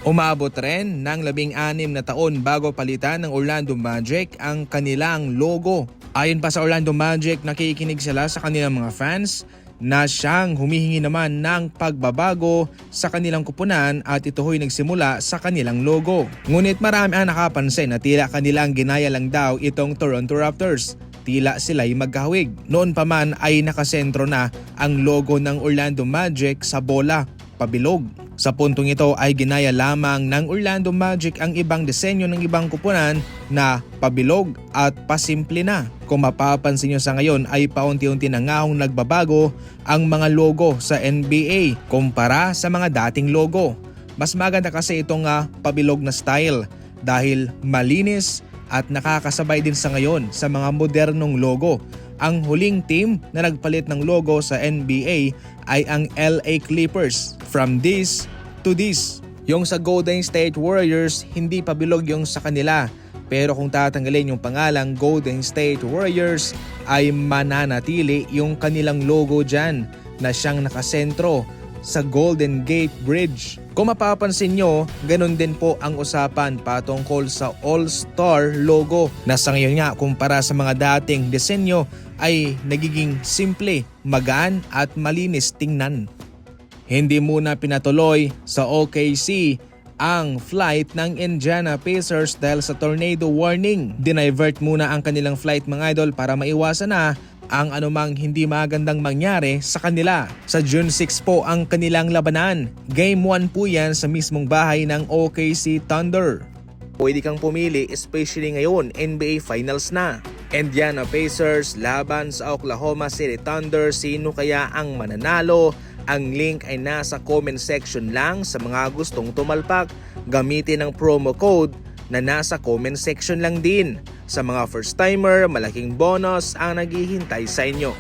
Umabot rin ng 16 na taon bago palitan ng Orlando Magic ang kanilang logo. Ayon pa sa Orlando Magic, nakikinig sila sa kanilang mga fans na siyang humihingi naman ng pagbabago sa kanilang kupunan at ito ho'y nagsimula sa kanilang logo. Ngunit marami ang nakapansin na tila kanilang ginaya lang daw itong Toronto Raptors. Tila sila'y magkahawig. Noon pa man ay nakasentro na ang logo ng Orlando Magic sa bola, pabilog. Sa puntong ito ay ginaya lamang ng Orlando Magic ang ibang disenyo ng ibang kupunan na pabilog at pasimple na. Kung mapapansin nyo sa ngayon ay paunti-unti na nga hong nagbabago ang mga logo sa NBA kumpara sa mga dating logo. Mas maganda kasi itong pabilog na style dahil malinis at nakakasabay din sa ngayon sa mga modernong logo. Ang huling team na nagpalit ng logo sa NBA ay ang LA Clippers. From this to this. Yung sa Golden State Warriors, hindi pabilog yung sa kanila. Pero kung tatanggalin yung pangalang Golden State Warriors, ay mananatili yung kanilang logo dyan na siyang nakasentro sa Golden Gate Bridge. Kung mapapansin nyo, ganun din po ang usapan patungkol sa All-Star logo na sa ngayon nga kumpara sa mga dating disenyo ay nagiging simple, magaan at malinis tingnan. Hindi muna pinatuloy sa OKC ang flight ng Indiana Pacers dahil sa tornado warning. Dinivert muna ang kanilang flight mga idol para maiwasan na ang anumang hindi magandang mangyari sa kanila. Sa June 6 po ang kanilang labanan. Game 1 po yan sa mismong bahay ng OKC Thunder. Pwede kang pumili especially ngayon NBA Finals na. Indiana Pacers laban sa Oklahoma City Thunder, sino kaya ang mananalo? Ang link ay nasa comment section lang sa mga gustong tumalpak. Gamitin ang promo code na nasa comment section lang din. Sa mga first timer, malaking bonus ang naghihintay sa inyo.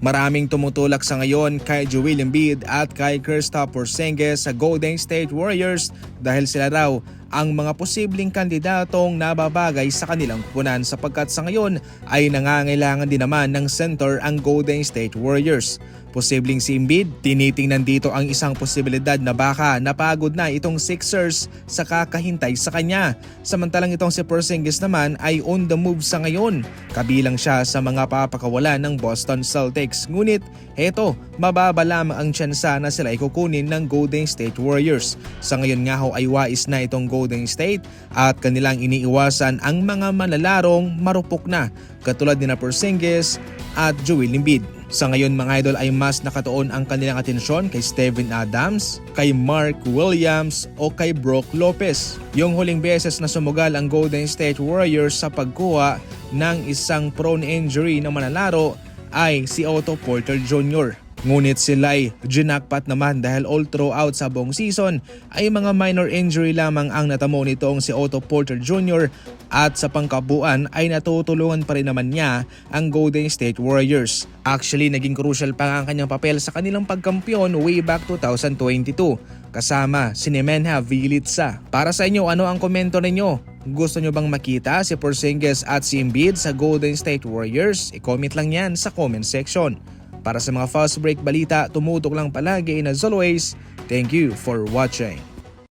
Maraming tumutulak sa ngayon kay Joel Embiid at kay Kristaps Porzingis sa Golden State Warriors dahil sila raw ang mga posibleng kandidatong nababagay sa kanilang kupunan sapagkat sa ngayon ay nangangailangan din naman ng center ang Golden State Warriors. Posibleng si Embiid, tinitingnan dito ang isang posibilidad na baka napagod na itong Sixers sa kakahintay sa kanya. Samantalang itong si Porzingis naman ay on the move sa ngayon. Kabilang siya sa mga papakawalan ng Boston Celtics. Ngunit eto, mababa lamang ang tsansa na sila ay kukunin ng Golden State Warriors. Sa ngayon nga ho ay wais na itong Golden State at kanilang iniiwasan ang mga malalarong marupok na katulad ni Porzingis at Joel Embiid. Sa ngayon mga idol ay mas nakatuon ang kanilang atensyon kay Steven Adams, kay Mark Williams o kay Brook Lopez. Yung huling beses na sumugal ang Golden State Warriors sa pagkuha ng isang prone injury na manlalaro ay si Otto Porter Jr. Ngunit sila'y ginakpat naman dahil all throughout sa buong season ay mga minor injury lamang ang natamo nitong si Otto Porter Jr. at sa pangkabuuan ay natutulungan pa rin naman niya ang Golden State Warriors. Actually, naging crucial pa ang kanyang papel sa kanilang pagkampiyon way back 2022 kasama si Nemanja Bjelica. Para sa inyo, ano ang komento ninyo? Gusto nyo bang makita si Porzingis at si Embiid sa Golden State Warriors? I-comment lang yan sa comment section. Para sa mga fast break balita, tumutok lang palagi and as always, thank you for watching.